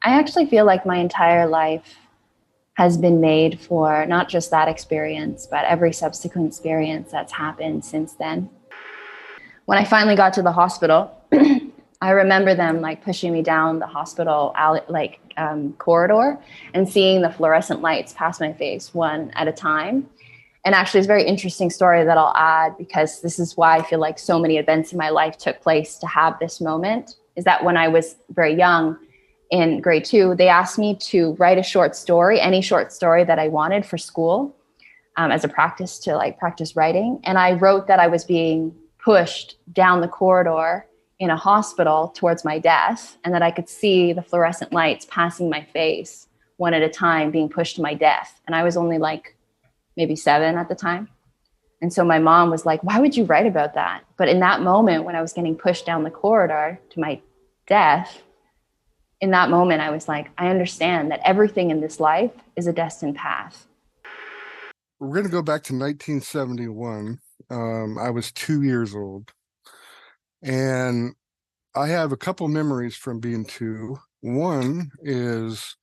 I actually feel like my entire life has been made for not just that experience, but every subsequent experience that's happened since then. When I finally got to the hospital, I remember them like pushing me down the hospital alley, corridor, and seeing the fluorescent lights pass my face one at a time. And actually, it's a very interesting story that I'll add, because this is why I feel like so many events in my life took place to have this moment. Is that when I was very young, in grade 2, they asked me to write a short story, any short story that I wanted for school, as a practice to like practice writing. And I wrote that I was being pushed down the corridor in a hospital towards my death, and that I could see the fluorescent lights passing my face one at a time, being pushed to my death. And I was only like maybe 7 at the time. And so my mom was like, why would you write about that? But in that moment, when I was getting pushed down the corridor to my death, in that moment, I was like, I understand that everything in this life is a destined path. We're going to go back to 1971. I was 2 years old, and I have a couple memories from being 2. One is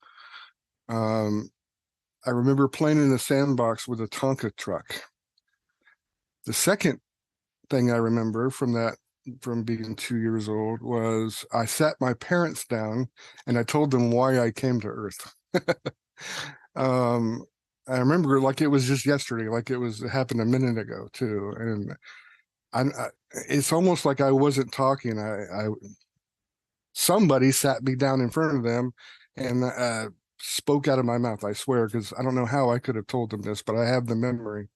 I remember playing in a sandbox with a Tonka truck. The second thing I remember from being 2 years old was I sat my parents down and I told them why I came to Earth. um, I remember like it was just yesterday, like it happened a minute ago too. And it's almost like I wasn't talking. Somebody sat me down in front of them and spoke out of my mouth, I swear, because I don't know how I could have told them this, but I have the memory.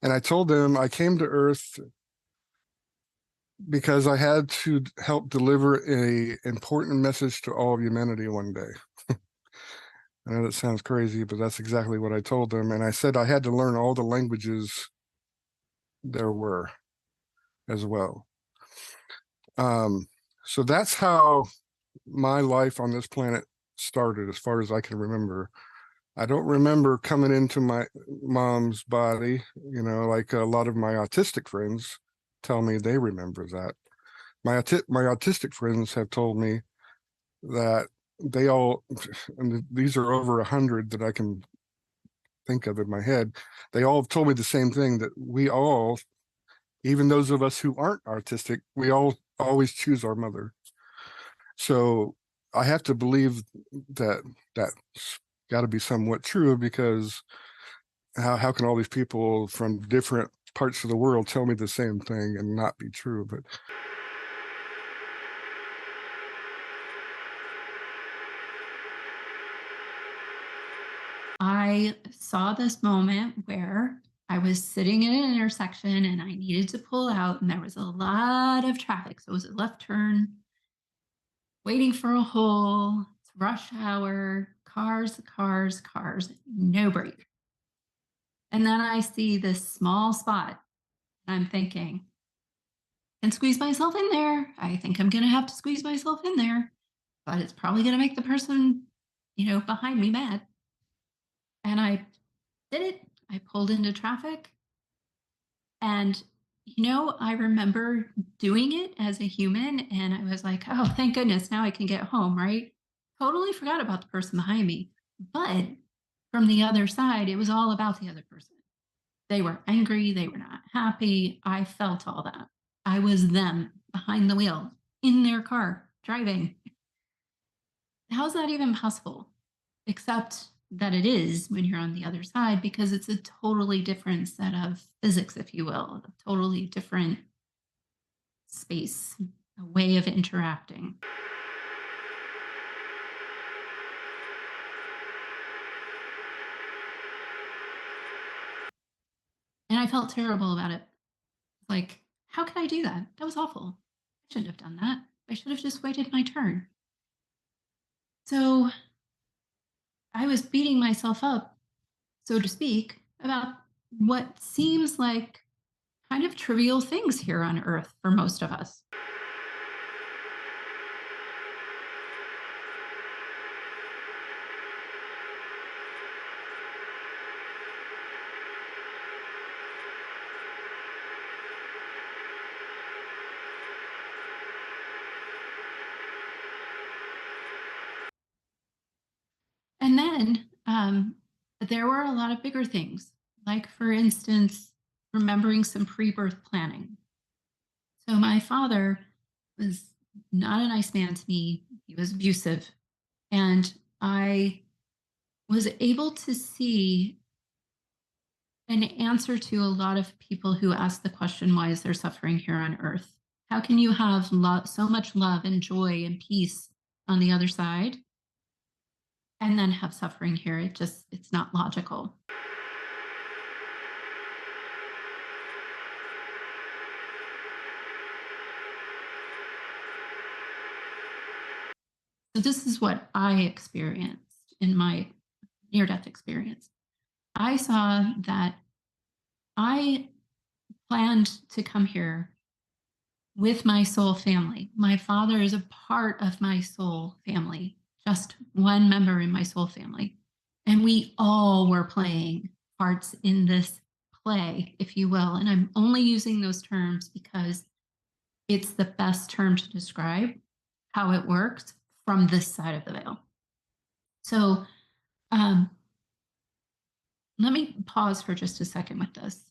And I told them I came to Earth because I had to help deliver a important message to all of humanity one day. I know that sounds crazy, but that's exactly what I told them. And I said I had to learn all the languages there were as well. So that's how my life on this planet started, as far as I can remember. I don't remember coming into my mom's body, like a lot of my autistic friends tell me they remember that. My autistic friends have told me that they all, and these are over 100 that I can think of in my head, they all have told me the same thing, that we all, even those of us who aren't artistic, we all always choose our mother. So I have to believe that that's got to be somewhat true, because how can all these people from different parts of the world tell me the same thing and not be true? But I saw this moment where I was sitting in an intersection and I needed to pull out, and there was a lot of traffic. So it was a left turn, waiting for a hole, it's rush hour, cars, cars, cars, no break. And then I see this small spot, and I'm thinking, I can squeeze myself in there. I think I'm going to have to squeeze myself in there, but it's probably going to make the person, behind me mad. And I did it. I pulled into traffic. And, I remember doing it as a human, and I was like, oh, thank goodness, now I can get home, right? Totally forgot about the person behind me. But from the other side, it was all about the other person. They were angry, they were not happy. I felt all that. I was them behind the wheel in their car driving. How's that even possible? Except that it is when you're on the other side, because it's a totally different set of physics, if you will, a totally different space, a way of interacting. And I felt terrible about it. Like, how could I do that? That was awful. I shouldn't have done that. I should have just waited my turn. So I was beating myself up, so to speak, about what seems like kind of trivial things here on Earth for most of us. And then there were a lot of bigger things, like, for instance, remembering some pre-birth planning. So my father was not a nice man to me. He was abusive. And I was able to see an answer to a lot of people who ask the question, why is there suffering here on earth? How can you have so much love and joy and peace on the other side and then have suffering here? It's not logical. So this is what I experienced in my near-death experience. I saw that I planned to come here with my soul family. My father is a part of my soul family, just one member in my soul family. And we all were playing parts in this play, if you will. And I'm only using those terms because it's the best term to describe how it works from this side of the veil. So let me pause for just a second with this.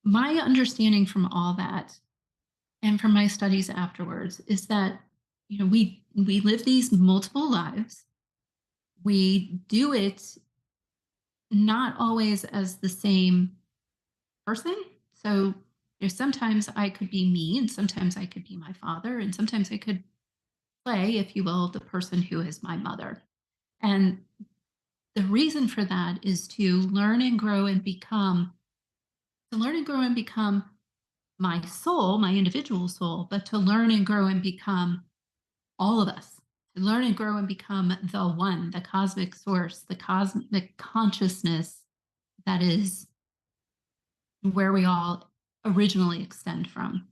My understanding from all that and from my studies afterwards is that, we live these multiple lives. We do it not always as the same person. So sometimes I could be me, and sometimes I could be my father, and sometimes I could play, if you will, the person who is my mother. And the reason for that is to learn and grow and become my soul, my individual soul, but to learn and grow and become all of us, to learn and grow and become the one, the cosmic source, the cosmic consciousness that is where we all originally extend from.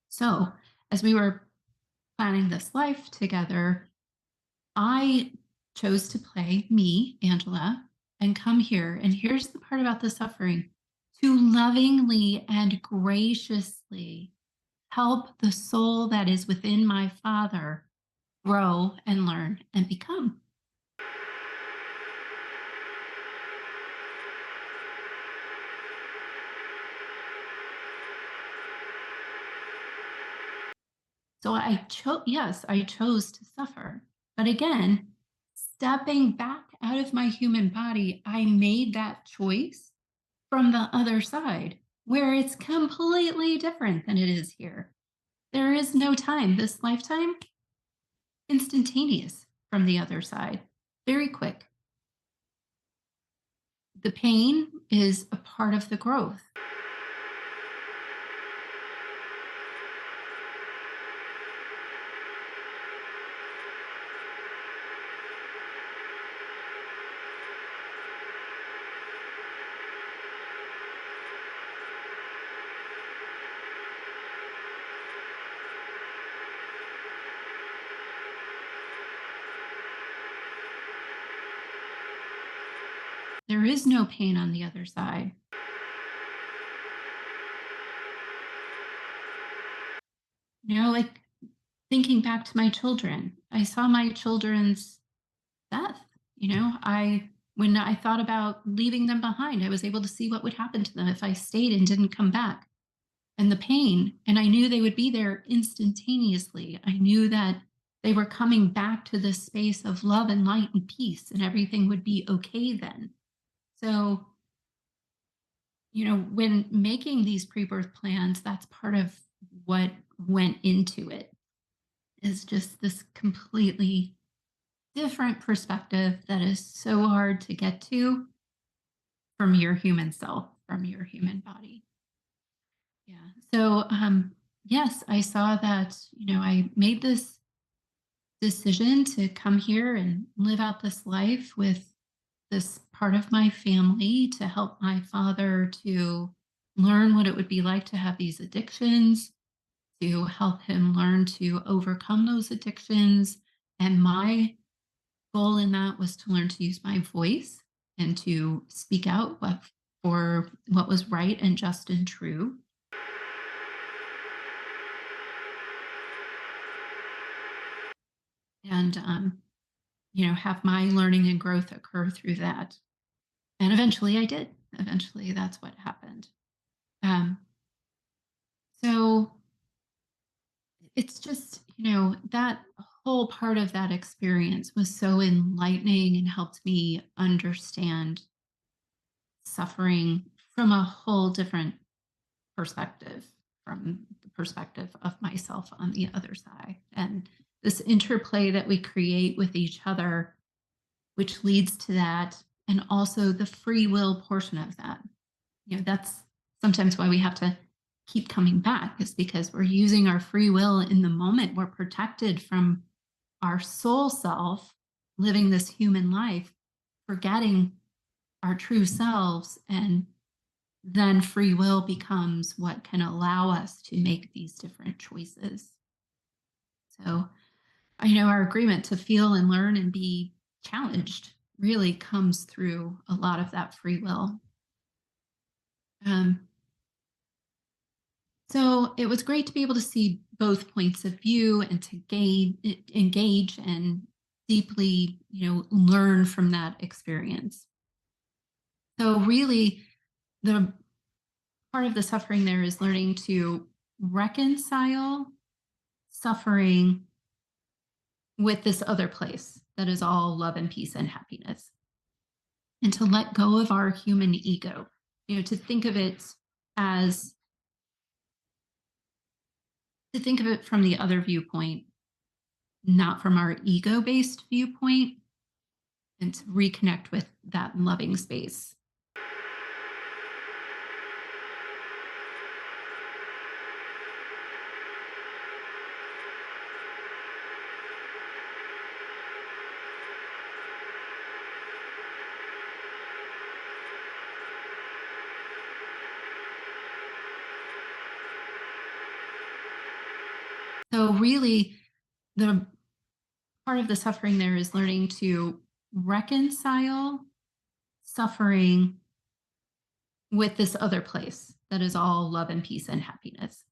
So, as we were planning this life together, I chose to play me, Angela, and come here. And here's the part about the suffering: to lovingly and graciously help the soul that is within my father grow and learn and become. So I chose to suffer. But again, stepping back out of my human body, I made that choice from the other side, where it's completely different than it is here. There is no time. This lifetime, instantaneous from the other side, very quick. The pain is a part of the growth. There is no pain on the other side. Like thinking back to my children, I saw my children's death. When I thought about leaving them behind, I was able to see what would happen to them if I stayed and didn't come back, and the pain. And I knew they would be there instantaneously. I knew that they were coming back to this space of love and light and peace, and everything would be okay then. So, when making these pre-birth plans, that's part of what went into it, is just this completely different perspective that is so hard to get to from your human self, from your human body. Yeah. So, yes, I saw that, I made this decision to come here and live out this life with this part of my family, to help my father to learn what it would be like to have these addictions, to help him learn to overcome those addictions. And my goal in that was to learn to use my voice and to speak out for what was right and just and true. And, have my learning and growth occur through that. And eventually I did. Eventually, that's what happened. Um, so it's just, that whole part of that experience was so enlightening and helped me understand suffering from a whole different perspective, from the perspective of myself on the other side. And this interplay that we create with each other, which leads to that, and also the free will portion of that. That's sometimes why we have to keep coming back, is because we're using our free will in the moment. We're protected from our soul self living this human life, forgetting our true selves, and then free will becomes what can allow us to make these different choices. So, our agreement to feel and learn and be challenged really comes through a lot of that free will. So it was great to be able to see both points of view and to engage and deeply, learn from that experience. So really, the part of the suffering there is learning to reconcile suffering with this other place that is all love and peace and happiness, and to let go of our human ego, to think of it as to think of it from the other viewpoint, not from our ego-based viewpoint, and to reconnect with that loving space. So really, the part of the suffering there is learning to reconcile suffering with this other place that is all love and peace and happiness,